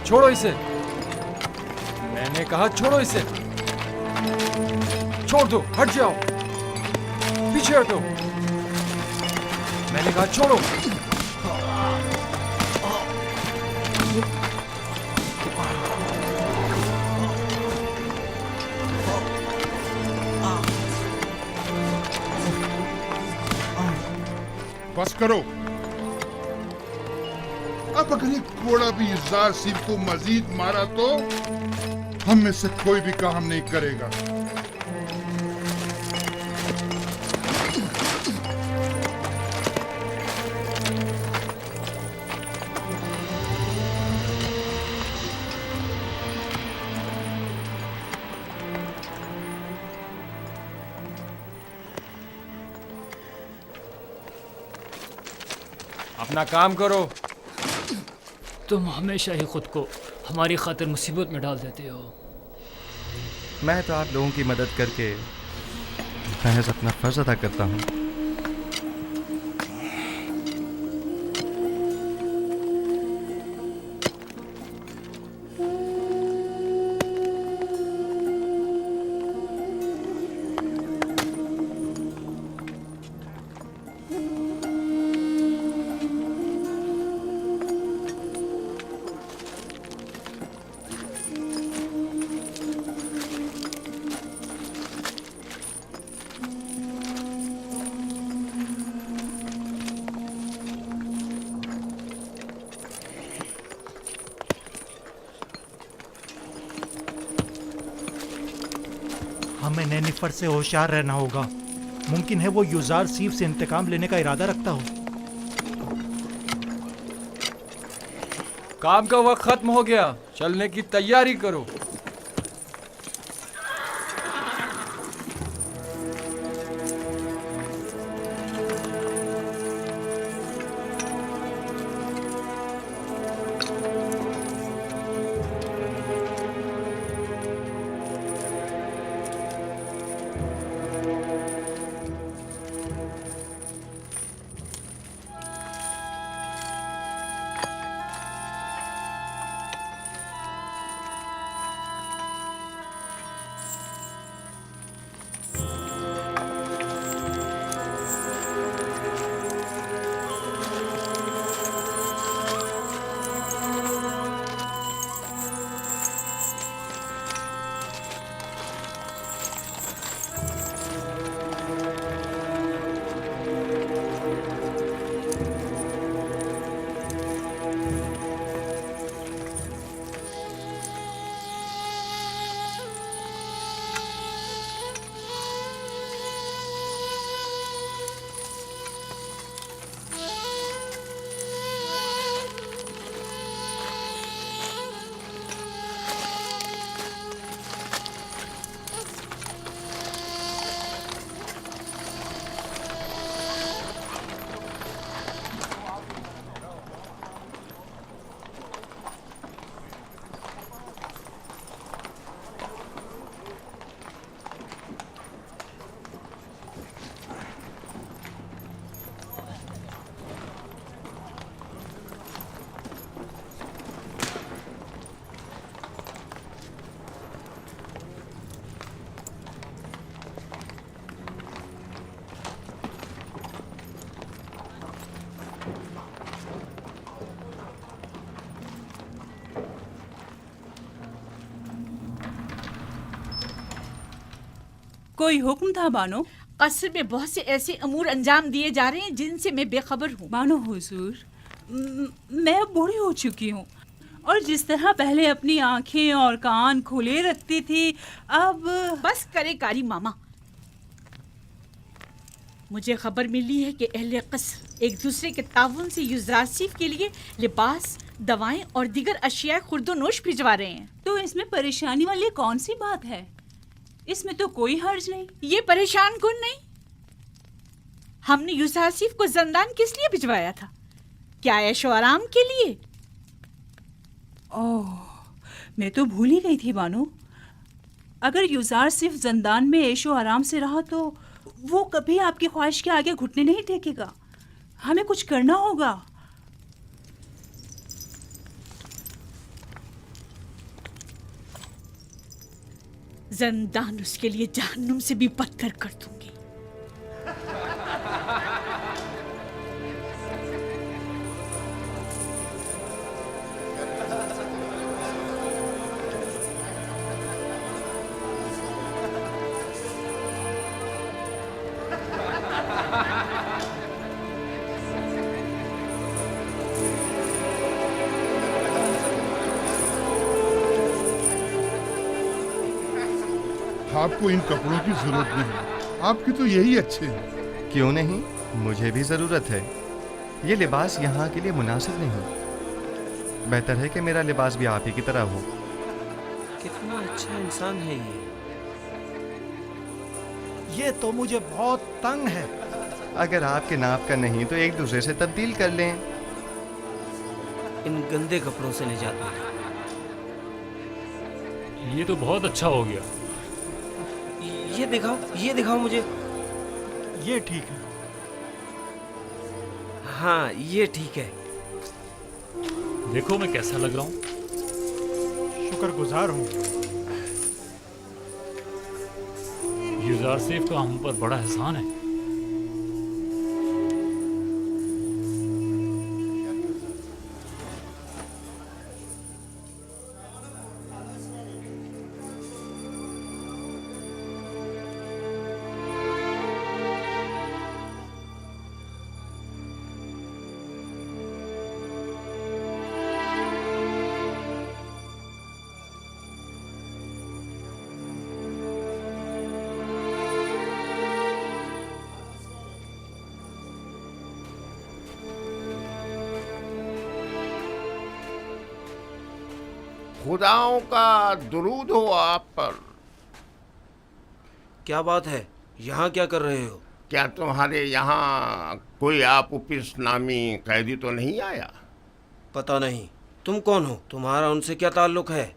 छोड़ो इसे। मैंने कहा छोड़ो इसे। छोड़ दो, हट जाओ, पीछे हटो। मैंने कहा छोड़ो। बस करो। अब अगर ये घोड़ा भी युज़ार सिंह को मजीद मारा तो हम में से कोई भी काम नहीं करेगा। अपना काम करो। तुम हमेशा ही खुद को हमारी खातिर मुसीबत में डाल देते हो। मैं तो आप लोगों की मदद करके महज अपना फर्ज अदा करता हूँ। हमें नेनिफर से होशियार रहना होगा। मुमकिन है वो युज़ार सीफ से इंतकाम लेने का इरादा रखता हो। काम का वक्त खत्म हो गया, चलने की तैयारी करो। कोई हुक्म था बानो? कसर में बहुत से ऐसे अमूर अंजाम दिए जा रहे हैं जिनसे मैं बेखबर हूँ। बानो हुजूर, मैं अब बूढ़ी हो चुकी हूँ और जिस तरह पहले अपनी आंखें और कान खुले रखती थी, अब बस करे कारी मामा। मुझे खबर मिली है कि अहले कसर एक दूसरे के ताउन से युज़रासिफ के लिए लिबास, दवाएं और दीगर अशिया खुर्दोनोश भिजवा रहे हैं। तो इसमें परेशानी वाली कौन सी बात है? इसमें तो कोई हर्ज नहीं। ये परेशान कौन नहीं। हमने युज़रासिफ को जंदान किस लिए भिजवाया था? क्या ऐशो आराम के लिए? ओह, मैं तो भूल ही गई थी बानो। अगर युज़ार सिर्फ जंदान में ऐशो आराम से रहा तो वो कभी आपकी ख्वाहिश के आगे घुटने नहीं टेकेगा। हमें कुछ करना होगा। जंदान उसके लिए जहन्नुम से भी बदतर कर दूंगी। आपको इन कपड़ों की जरूरत नहीं, आपके तो यही अच्छे हैं। क्यों नहीं, मुझे भी ज़रूरत है। ये लिबास यहाँ के लिए मुनासिब नहीं। बेहतर है कि मेरा लिबास भी आप ही की तरह हो। कितना अच्छा इंसान है ये तो मुझे बहुत तंग है। अगर आपके नाप का नहीं तो एक दूसरे से तब्दील कर लें। इन गंदे कपड़ों से निजात मिली। ये तो बहुत अच्छा हो गया। ये दिखाओ मुझे। ये ठीक है। हाँ ये ठीक है। देखो मैं कैसा लग रहा हूँ। शुक्रगुजार हूँ। युजार सेफ का हम पर बड़ा एहसान है। खुदाओं का दुरूद हो आप पर। क्या बात है, यहाँ क्या कर रहे हो? क्या तुम्हारे यहाँ कोई आपुपिस नामी कैदी तो नहीं आया? पता नहीं। तुम कौन हो? तुम्हारा उनसे क्या ताल्लुक है?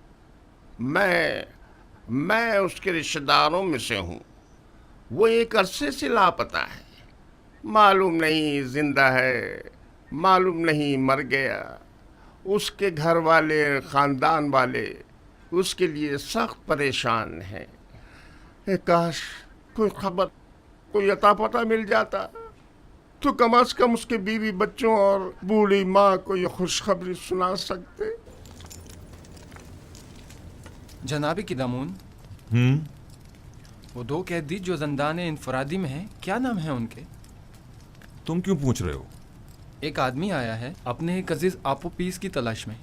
मैं उसके रिश्तेदारों में से हूँ। वो एक अरसे से लापता है। मालूम नहीं जिंदा है, मालूम नहीं मर गया। उसके घर वाले, ख़ानदान वाले उसके लिए सख्त परेशान हैं। काश कोई खबर, कोई अता पता मिल जाता तो कम से कम उसके बीवी बच्चों और बूढ़ी माँ को ये खुशखबरी सुना सकते। जनाबी की दामून, वो दो कैदी जो जंदान इंफरादी में हैं, क्या नाम है उनके? तुम क्यों पूछ रहे हो? एक आदमी आया है अपने एक अजीज आपोपीस की तलाश में।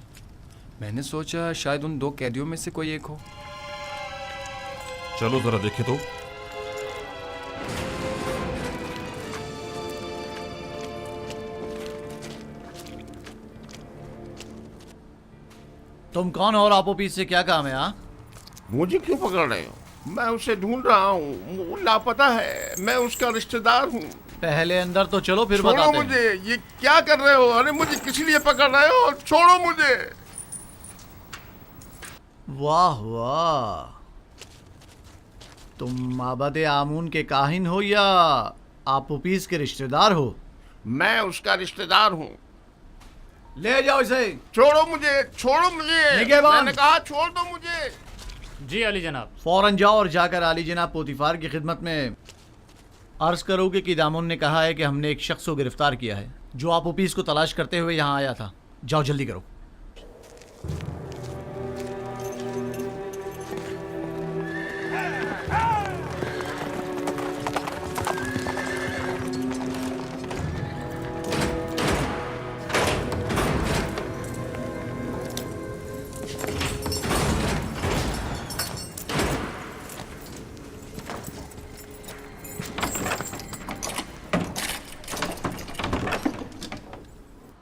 मैंने सोचा शायद उन दो कैदियों में से कोई एक हो। चलो जरा देखे तो। तुम कौन हो और आपोपीस से क्या काम है? मुझे क्यों पकड़ रहे हो? मैं उसे ढूंढ रहा हूँ, वो लापता है। मैं उसका रिश्तेदार हूँ। पहले अंदर तो चलो, फिर छोड़ो बताते मुझे। ये क्या कर रहे हो? अरे मुझे किस लिए पकड़ रहे हो? छोड़ो मुझे। वाह वाह, तुम माबद आमून के काहिन हो या आपोपीस के रिश्तेदार हो? मैं उसका रिश्तेदार हूँ। ले जाओ इसे। छोड़ो मुझे, छोड़ो मुझे। निगहबान। मैंने कहा छोड़ दो मुझे। जी अली जनाब। फौरन जाओ और जाकर आली जनाब पोतीफार की खिदमत में अर्ज करोगे कि दामून ने कहा है कि हमने एक शख्स को गिरफ्तार किया है जो आपोपीस को तलाश करते हुए यहाँ आया था। जाओ जल्दी करो।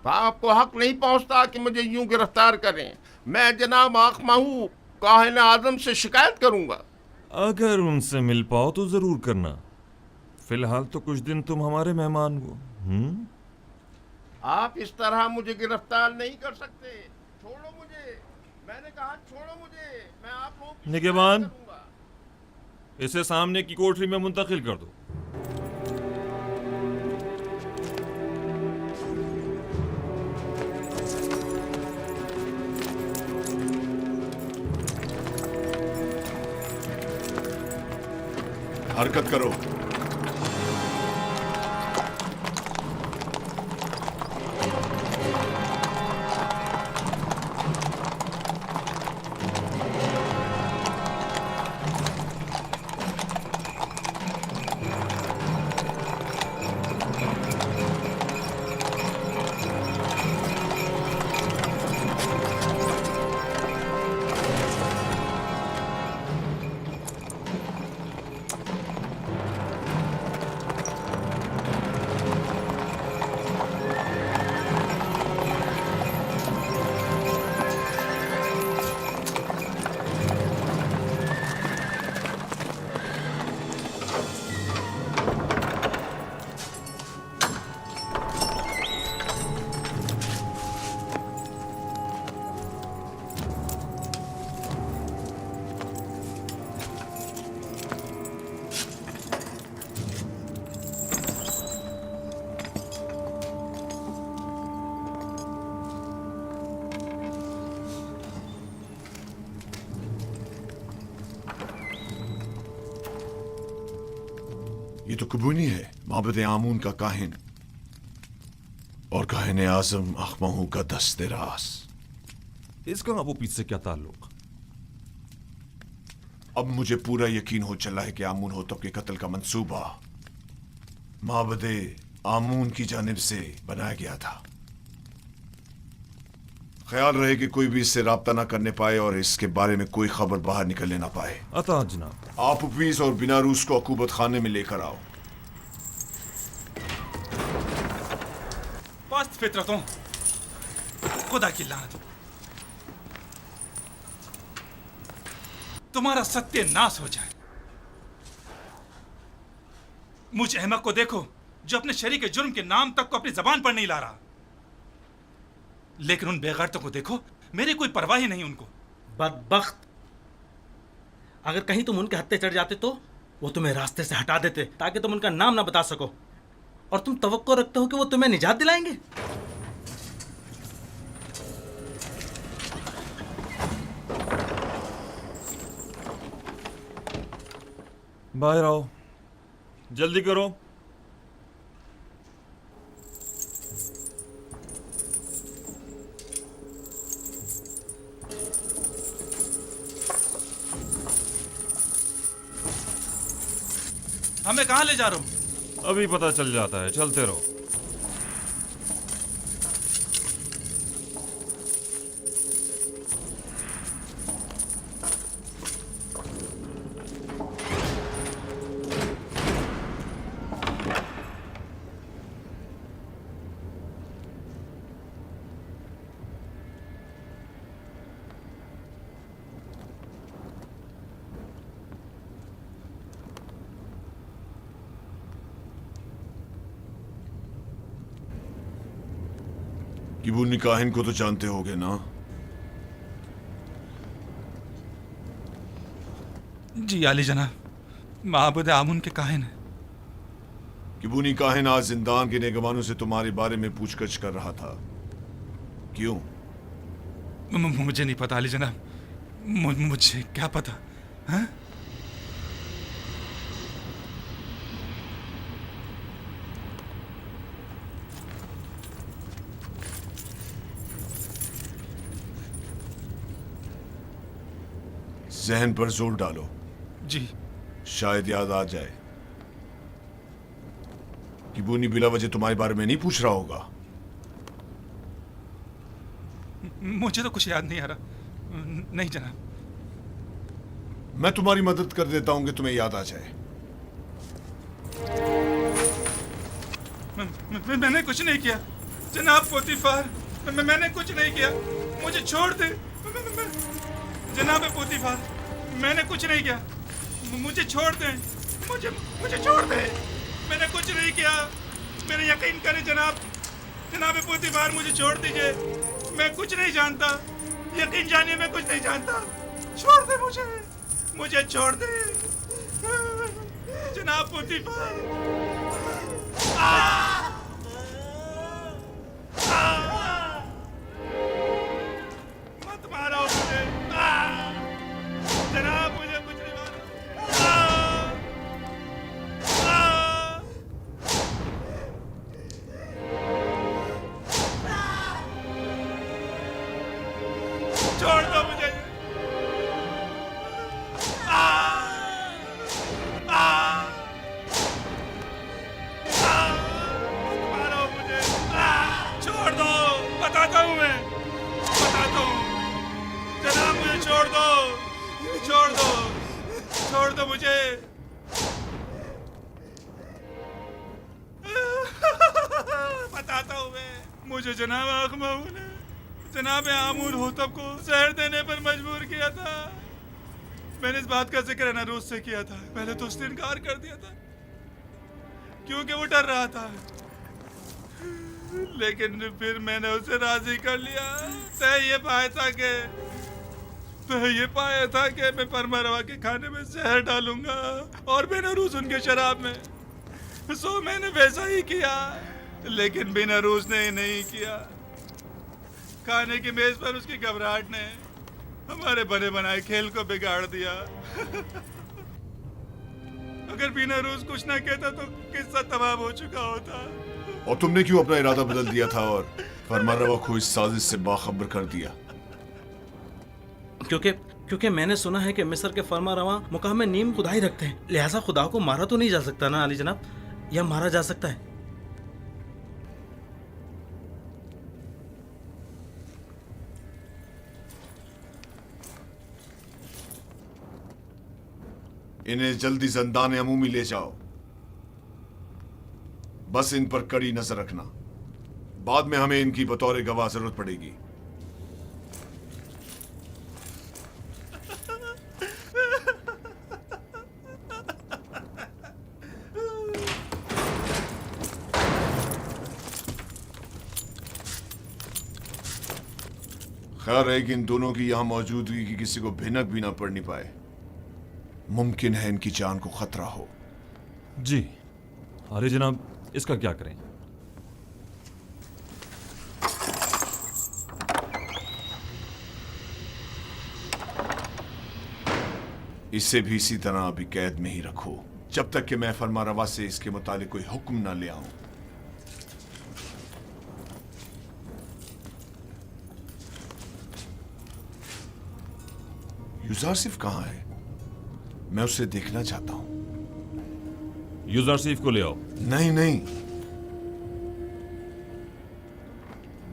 आपको हक नहीं पहुंचता कि मुझे यूं गिरफ्तार करें। मैं जनाब आखमाहू काहिन आजम से शिकायत करूंगा। अगर उनसे मिल पाओ तो जरूर करना। फिलहाल तो कुछ दिन तुम हमारे मेहमान हो। आप इस तरह मुझे गिरफ्तार नहीं कर सकते। छोड़ो मुझे। मैंने कहा छोड़ो मुझे। मैं आप लोगों की निगहबान, शिकायत करूंगा। इसे सामने की कोठरी में मुंतकिल कर दो। हरकत करो। ये तो कबूनी है, माबद आमून का काहिन और काहिन आजम अखमहू का दस्ते रास। इसका अबू पीस से क्या ताल्लुक? अब मुझे पूरा यकीन हो चला है कि आमून होतब के कत्ल का मंसूबा माबद आमून की जानिब से बनाया गया था। ख्याल रहे कि कोई भी इससे राब्ता ना करने पाए और इसके बारे में कोई खबर बाहर निकलने ना पाए। अता जनाब। आप पीस और बिना रूस को अकूबत खाने में लेकर आओ। पस्त फितरतों, खुदा की लानत, तुम्हारा सत्यानाश हो जाए। मुझ अहमक को देखो जो अपने शरीक के जुर्म के नाम तक को अपनी जबान पर नहीं ला रहा, लेकिन उन बेगैरतों को देखो, मेरी कोई परवाह ही नहीं उनको। बदबख्त, अगर कहीं तुम उनके हत्थे चढ़ जाते तो वो तुम्हें रास्ते से हटा देते ताकि तुम उनका नाम ना बता सको, और तुम तवक्को रखते हो कि वो तुम्हें निजात दिलाएंगे। बाहर आओ, जल्दी करो। हमें कहाँ ले जा रहे हो? अभी पता चल जाता है, चलते रहो। किबूनी काहिन को तो जानते होगे ना? जी आली जनाब, माबूद आमुन के काहिन है। किबूनी काहिन आज जिंदान के नेगवानों से तुम्हारे बारे में पूछगछ कर रहा था, क्यों? मुझे नहीं पता आली जनाब, मुझे क्या पता है? जहन पर जोर डालो। जी। शायद याद आ जाए। किबूनी बिला वजह तुम्हारे बारे में नहीं पूछ रहा होगा। मुझे तो कुछ याद नहीं आ रहा। नहीं जनाब। मैं तुम्हारी मदद कर देता हूं कि तुम्हें याद आ जाए। मैंने कुछ नहीं किया जनाब पोतीफार, मैंने कुछ नहीं किया, मुझे छोड़ दे जनाब पोतीफार, मैंने कुछ नहीं किया, मुझे छोड़ दे, मुझे छोड़ दे, मैंने कुछ नहीं किया, मेरे यकीन करें जनाब पोतीफार, मुझे छोड़ दीजिए, मैं कुछ नहीं जानता, यकीन जानिए मैं कुछ नहीं जानता, छोड़ दे मुझे छोड़ दे जनाब पोतीफार। मत मारो मुझे जनाब, मुझे कुछ नहीं मारो। छोड़ दो मुझे। मारो मुझे, छोड़ दो, बताता हूँ मैं, बताता हूँ। जनाब मुझे छोड़ दो, छोड़ दो, छोड़ दो मुझे। बताता हूँ मैं, मुझे जनाब आखमाऊ ने जनाब आमूर होतब को जहर देने पर मजबूर किया था। मैंने इस बात का जिक्र नरूज से किया था। पहले तो उसने इनकार कर दिया था क्योंकि वो डर रहा था, लेकिन फिर मैंने उसे राजी कर लिया। तय ये पाया था कि मैं फरमा के खाने में जहर डालूंगा और बेनरूज उनके शराब में। सो मैंने वैसा ही किया, लेकिन बेनरूज ने नहीं किया। खाने की मेज पर उसकी घबराहट ने हमारे बने बनाए खेल को बिगाड़ दिया। अगर बेनरूज कुछ ना कहता तो किस्सा तमाम हो चुका होता। और तुमने क्यों अपना इरादा बदल दिया था और फरमारवा को इस साजिश से बाखबर कर दिया? क्योंकि मैंने सुना है कि मिस्र के फरमारवा मुकाम में नीम खुदाई रखते हैं, लिहाजा खुदा को मारा तो नहीं जा सकता ना अली जनाब, या मारा जा सकता है? इन्हें जल्दी ज़ंदान अमूमी ले जाओ। बस इन पर कड़ी नजर रखना, बाद में हमें इनकी बतौर गवाह जरूरत पड़ेगी। खैर है कि इन दोनों की यहां मौजूदगी की किसी को भिनक भी ना पड़नी पाए। मुमकिन है इनकी जान को खतरा हो। जी अरे जनाब, इसका क्या करें? इसे भी इसी तरह अभी कैद में ही रखो जब तक कि मैं फरमारवा से इसके मुतालिक कोई हुक्म ना ले आऊं। यूजारसिफ कहां है? मैं उसे देखना चाहता हूं। यूजारसिफ को ले आओ। नहीं नहीं,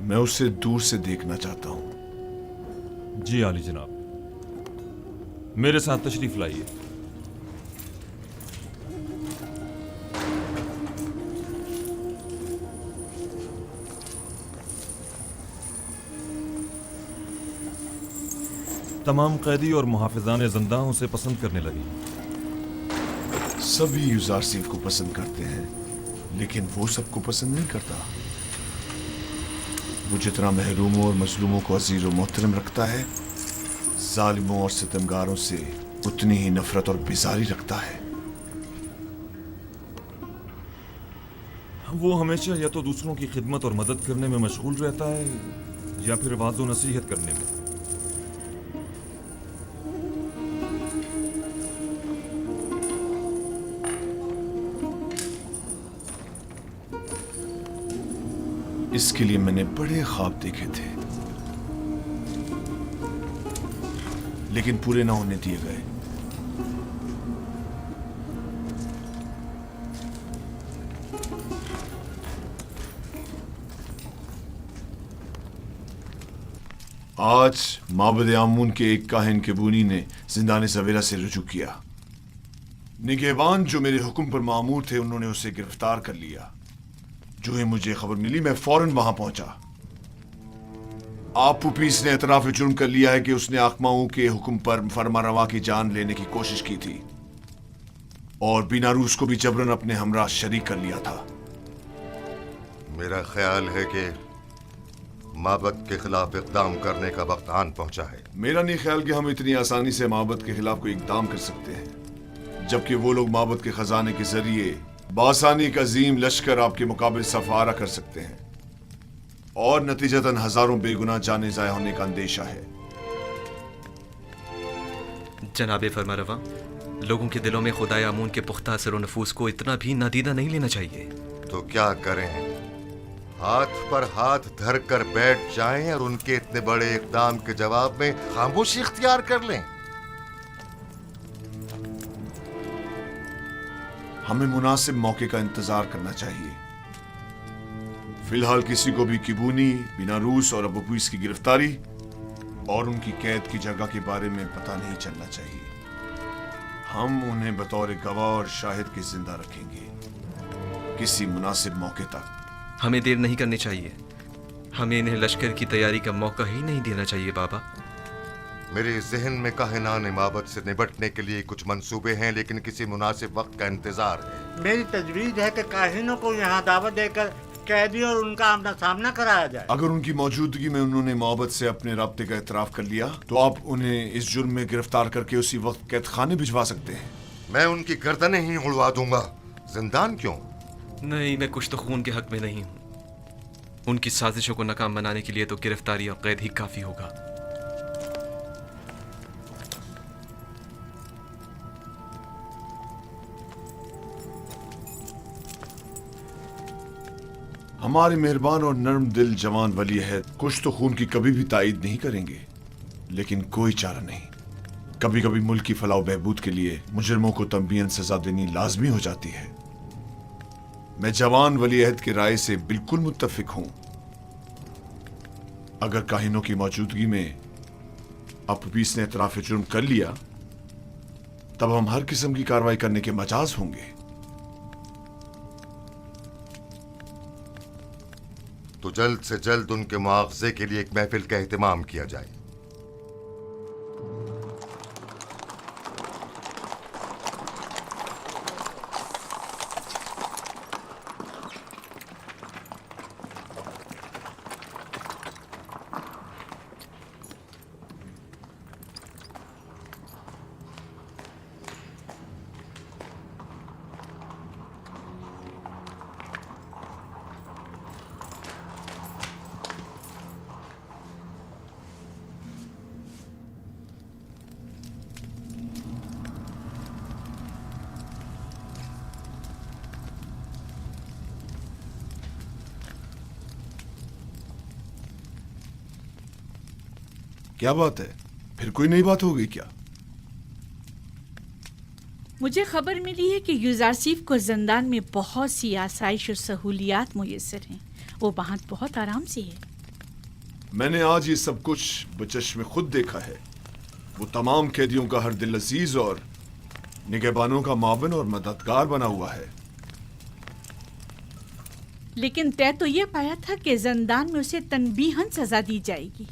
मैं उसे दूर से देखना चाहता हूं। जी आली जनाब, मेरे साथ तशरीफ लाइए। तमाम कैदी और मुहाफिजान ज़िंदा उसे पसंद करने लगी। सभी यूजारसिफ को पसंद करते हैं, लेकिन वो सबको पसंद नहीं करता। वो जितना महरूमों और मजलूमों को अजीज और मोहतरम रखता है, जालिमों और सितमगारों से उतनी ही नफरत और बेजारी रखता है। वो हमेशा या तो दूसरों की खिदमत और मदद करने में मशगूल रहता है या फिर वाज़ो नसीहत करने में। इसके लिए मैंने बड़े ख्वाब देखे थे, लेकिन पूरे ना होने दिए गए। आज माबद आमून के एक काहिन केबूनी ने जिंदाने सवेरा से रुजू किया। निगहबान जो मेरे हुक्म पर मामूर थे, उन्होंने उसे गिरफ्तार कर लिया। जो ही मुझे खबर मिली, मैं फौरन वहां पहुंचा। आप पुपीस ने एतराफ जुर्म कर लिया है कि उसने आखमाऊ के हुक्म पर फरमारवा की जान लेने की कोशिश की थी और बीनारूस को भी जबरन अपने हमरा शरीक कर लिया था। मेरा ख्याल है कि माबद के खिलाफ इकदाम करने का वक्त आन पहुंचा है। मेरा नहीं ख्याल कि हम इतनी आसानी से माबद के खिलाफ कोई इकदाम कर सकते हैं, जबकि वो लोग माबद के खजाने के जरिए बासानी का अजीम लश्कर आपके मुकाबले सफारा कर सकते हैं और नतीजतन हजारों बेगुनाह जाने जाया होने का अंदेशा है। जनाबे फरमारवा, लोगों के दिलों में खुदाए आमून के पुख्ता असर नफूस को इतना भी नादीदा नहीं लेना चाहिए। तो क्या करें? हाथ पर हाथ धर कर बैठ जाएं और उनके इतने बड़े इकदाम के जवाब में खामोशी इख्तियार कर लें। हमें मुनासिब मौके का इंतजार करना चाहिए। फिलहाल किसी को भी किबूनी, बिनारूस और अबूपीस की गिरफ्तारी और उनकी कैद की जगह के बारे में पता नहीं चलना चाहिए। हम उन्हें बतौर गवाह और शाहिद के जिंदा रखेंगे किसी मुनासिब मौके तक। हमें देर नहीं करनी चाहिए। हमें इन्हें लश्कर की तैयारी का मौका ही नहीं देना चाहिए बाबा। मेरे जहन में काहिनान माबद से निपटने के लिए कुछ मंसूबे हैं, लेकिन किसी मुनासिब वक्त का इंतजार है। मेरी तजवीज है कि काहिनों को यहाँ दावत देकर कैदी और उनका आमना सामना कराया जाए। अगर उनकी मौजूदगी में उन्होंने मोहब्बत से अपने राब्ते का इतराफ कर लिया तो आप उन्हें इस जुर्म में गिरफ्तार करके उसी वक्त कैद खाने भिजवा सकते हैं। मैं उनकी गर्दनें ही उड़वा दूंगा। जिंदान क्यों? नहीं, मैं कुछ तो खून के हक में नहीं हूँ। उनकी साजिशों को नाकाम बनाने के लिए तो गिरफ्तारी और कैद ही काफी होगा। हमारे मेहरबान और नर्म दिल जवान वली अहद कुछ तो खून की कभी भी तायद नहीं करेंगे, लेकिन कोई चारा नहीं। कभी कभी मुल्क की फलाह बहबूद के लिए मुजरिमों को तंबीहन सजा देनी लाजमी हो जाती है। मैं जवान वली अहद की राय से बिल्कुल मुत्तफिक हूं। अगर काहिनों की मौजूदगी में अबूपीस ने इतराफ जुर्म कर लिया तब हम हर किस्म की कार्रवाई करने के मजाज होंगे। तो जल्द से जल्द उनके मुआवजे के लिए एक महफिल का एहतमाम किया जाए। क्या बात है, फिर कोई नई बात हो गई क्या? मुझे खबर मिली है कि यूजारसीफ को जिंदान में बहुत सी आसाइश और सहूलियात मुयस्सर हैं। वो वहाँ बहुत आराम से है। मैंने आज ये सब कुछ बचश्मे खुद देखा है। वो तमाम कैदियों का हर दिल अजीज और निगहबानों का मावन और मददगार बना हुआ है। लेकिन तय तो ये पाया था कि जिंदान में उसे तनबीहन सजा दी जाएगी।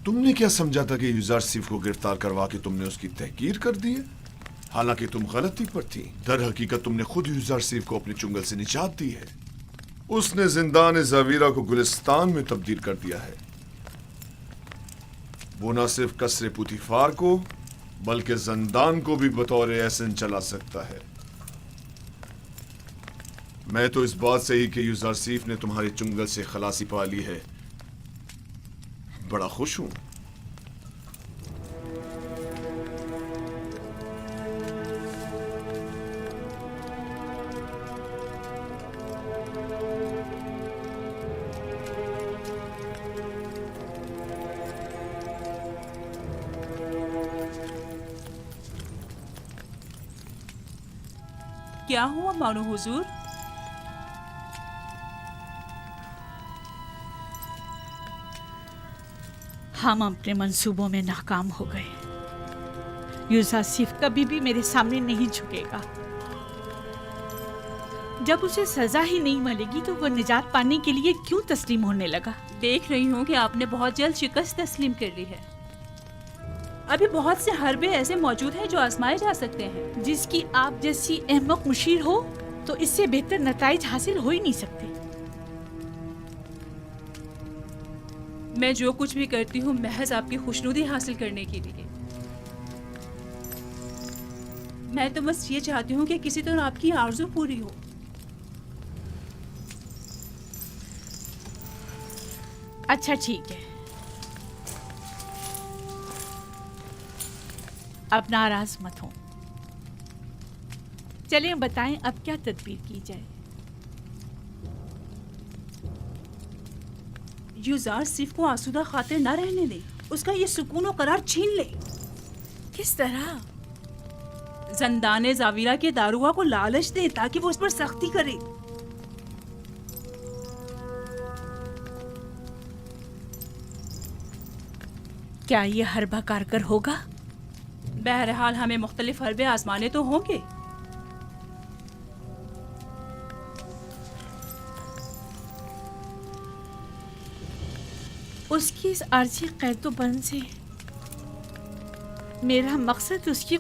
तुमने क्या समझा था कि यूजारसीफ को गिरफ्तार करवा के तुमने उसकी तहकीर कर दी है? हालांकि तुम गलती पर थी। दर हकीकत तुमने खुद यूजारसीफ को अपने चुंगल से निजात दी है। उसने जिंदान ज़वीरा को गुलिस्तान में तब्दील कर दिया है। वो न सिर्फ कसरे पुतिफार को बल्कि जिंदान को भी बतौर एहसन चला सकता है। मैं तो इस बात से ही कि यूजारसीफ ने तुम्हारे चुंगल से खलासी पा ली है बड़ा खुश हूं। क्या हुआ मानो हुजूर? हम अपने मंसूबों में नाकाम हो गए। यूजारसीफ कभी भी मेरे सामने नहीं झुकेगा। जब उसे सजा ही नहीं मिलेगी तो वो निजात पाने के लिए क्यों तस्लीम होने लगा? देख रही हूँ कि आपने बहुत जल्द शिकस्त तस्लीम कर ली है। अभी बहुत से हरबे ऐसे मौजूद हैं जो आजमाए जा सकते हैं। जिसकी आप जैसी अहमक मुशीर हो तो इससे बेहतर नताइज हासिल हो ही नहीं सकते। मैं जो कुछ भी करती हूँ महज आपकी खुशनुदी हासिल करने के लिए। मैं तो बस ये चाहती हूँ कि किसी तरह आपकी आरज़ू पूरी हो। अच्छा ठीक है, अब नाराज मत हो। चलें बताएं अब क्या तदबीर की जाए। युजार सिफ को आसूदा खातिर न रहने दे, उसका ये सुकून और करार छीन ले। किस तरह? जंदाने जावीरा के दारुआ को लालच दे ताकि वो उस पर सख्ती करे। क्या ये हरबा कारगर होगा? बहरहाल हमें मुख्तलिफ हरबे आजमाने तो होंगे। उसकी इस आर्जी कैदोबंद से मेरा मकसद उसकी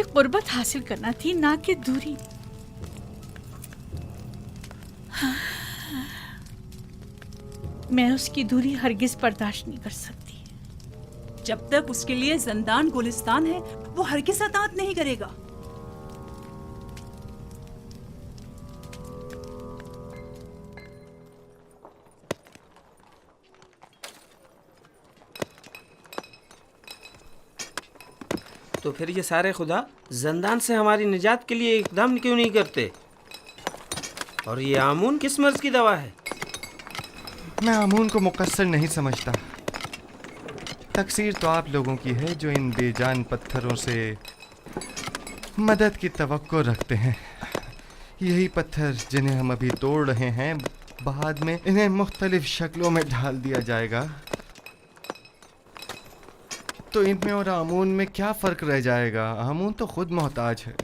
कुर्बत हासिल करना थी, ना कि दूरी। मैं उसकी दूरी हरगिज बर्दाश्त नहीं कर सकती। जब तक उसके लिए जंदान गुलिस्तान है, वो हरगिज अतात नहीं करेगा। तो फिर ये सारे खुदा जंदान से हमारी निजात के लिए इकदाम क्यों नहीं करते? और ये आमून किस मर्ज की दवा है? मैं आमून को मुकस्सर नहीं समझता। तकसीर तो आप लोगों की है जो इन बेजान पत्थरों से मदद की तवक्को रखते हैं। यही पत्थर जिन्हें हम अभी तोड़ रहे हैं, बाद में इन्हें मुख्तलिफ शक्लों में ढाल दिया जाएगा, तो इनमें और आमून में क्या फ़र्क रह जाएगा? आमून तो खुद मोहताज है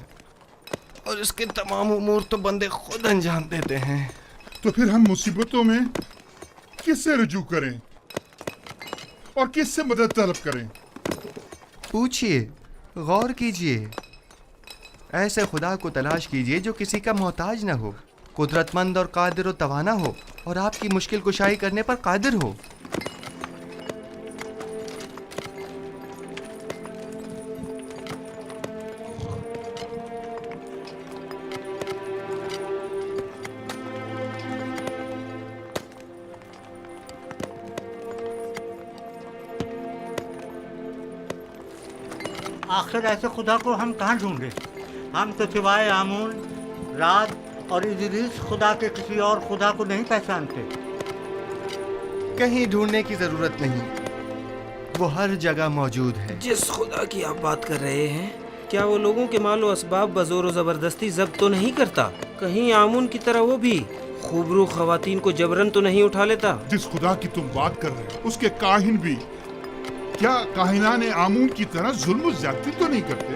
और इसके तमाम उमूर तो बंदे खुद अंजाम देते हैं। तो फिर हम मुसीबतों में किससे रुजू करें और किससे मदद तलब करें? पूछिए, गौर कीजिए, ऐसे खुदा को तलाश कीजिए जो किसी का मोहताज न हो, कुदरतमंद और कादिर व तवाना हो और आपकी मुश्किल कुशाई करने पर कादिर हो। आखिर ऐसे खुदा को हम कहाँ ढूंढे? हम तो सिवाय आमून, रात और इदरीस खुदा के किसी और खुदा को नहीं पहचानते। कहीं ढूंढने की जरूरत नहीं, वो हर जगह मौजूद है। जिस खुदा की आप बात कर रहे हैं, क्या वो लोगों के मालो असबाब बजोर जबरदस्ती जब्त तो नहीं करता? कहीं आमून की तरह वो भी खूबरू खवातीन को जबरन तो नहीं उठा लेता? जिस खुदा की तुम बात कर रहे हो, उसके काहिन भी क्या काहिनाने आमून की तरह जुल्म ज्यादती तो नहीं करते?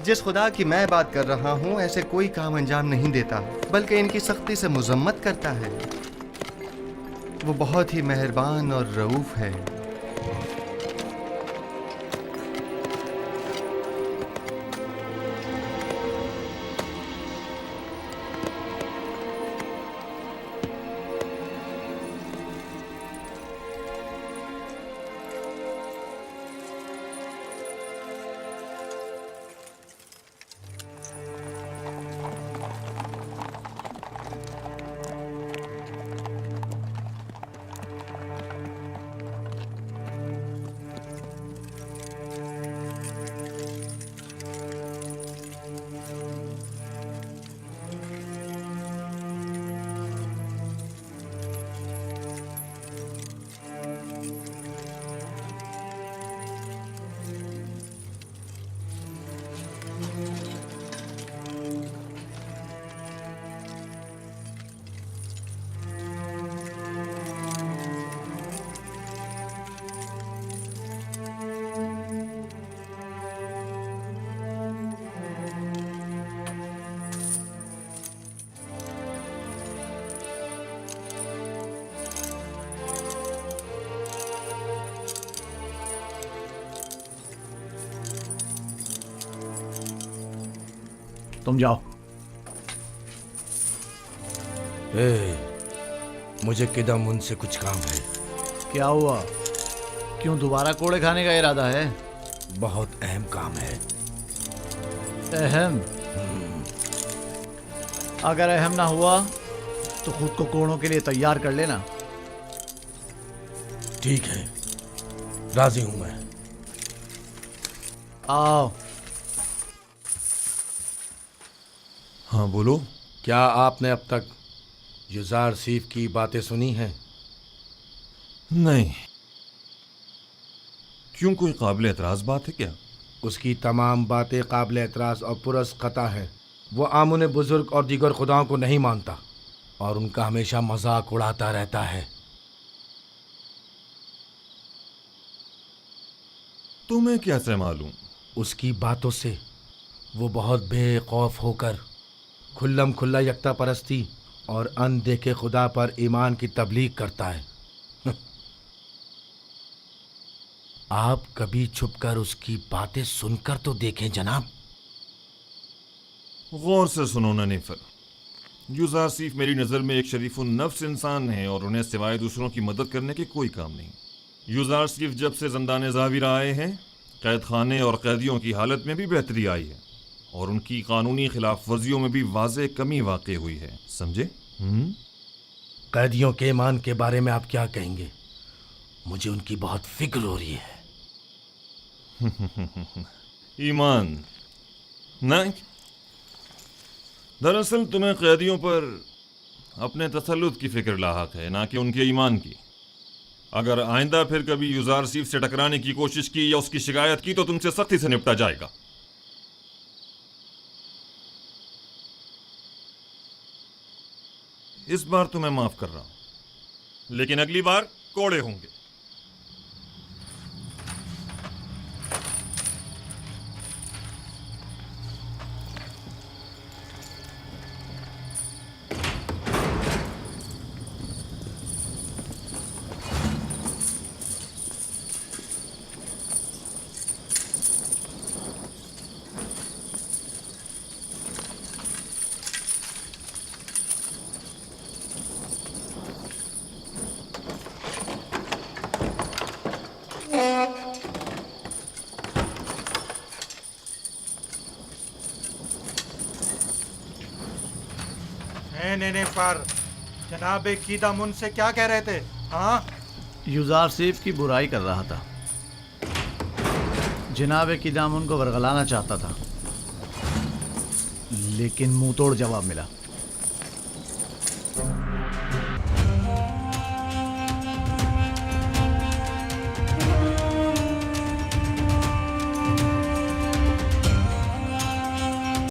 जिस खुदा की मैं बात कर रहा हूँ ऐसे कोई काम अंजाम नहीं देता, बल्कि इनकी सख्ती से मुजम्मत करता है। वो बहुत ही मेहरबान और रऊफ है। तुम जाओ। मुझे किदम उनसे कुछ काम है। क्या हुआ? क्यों दोबारा कोड़े खाने का इरादा है? बहुत अहम काम है। अहम? अगर अहम ना हुआ तो खुद को कोड़ों के लिए तैयार कर लेना। ठीक है, राजी हूं मैं। आओ। हाँ बोलो। क्या आपने अब तक युजार सीफ की बातें सुनी हैं? नहीं। क्यों, कोई काबिल एतराज़ बात है क्या? उसकी तमाम बातें काबिल एतराज़ और पुरस खता है। वो आमुन बुजुर्ग और दीगर खुदाओं को नहीं मानता और उनका हमेशा मजाक उड़ाता रहता है। तुम्हें कैसे मालूम? उसकी बातों से वो बहुत बेखौफ होकर खुल्लम खुल्ला यकता परस्ती और अनदेखे खुदा पर ईमान की तबलीग करता है। आप कभी छुपकर उसकी बातें सुनकर तो देखें जनाब। गौर से सुनो ननीफर, युजार सीफ मेरी नज़र में एक शरीफ नफ्स इंसान है और उन्हें सिवाय दूसरों की मदद करने के कोई काम नहीं। युजार सीफ जब से ज़ंदान ज़ाविर आए हैं, कैद खाने और कैदियों की हालत में भी बेहतरी आई है और उनकी कानूनी खिलाफ वर्जियों में भी वाज़े कमी वाक़ई हुई है। समझे? कैदियों के ईमान के बारे में आप क्या कहेंगे? मुझे उनकी बहुत फिक्र हो रही है। ईमान नहीं, दरअसल तुम्हें कैदियों पर अपने तसल्लुत की फिक्र लाहक है, ना कि उनके ईमान की। अगर आइंदा फिर कभी युजार सीफ से टकराने की कोशिश की या उसकी शिकायत की तो तुमसे सख्ती से निपटा जाएगा। इस बार तो मैं माफ कर रहा हूं, लेकिन अगली बार कोड़े होंगे। नहीं पर जनाब कीदामुन से क्या कह रहे थे? हाँ, युजार सीफ की बुराई कर रहा था। जनाब कीदामुन को वरगलाना चाहता था, लेकिन मुंह तोड़ जवाब मिला।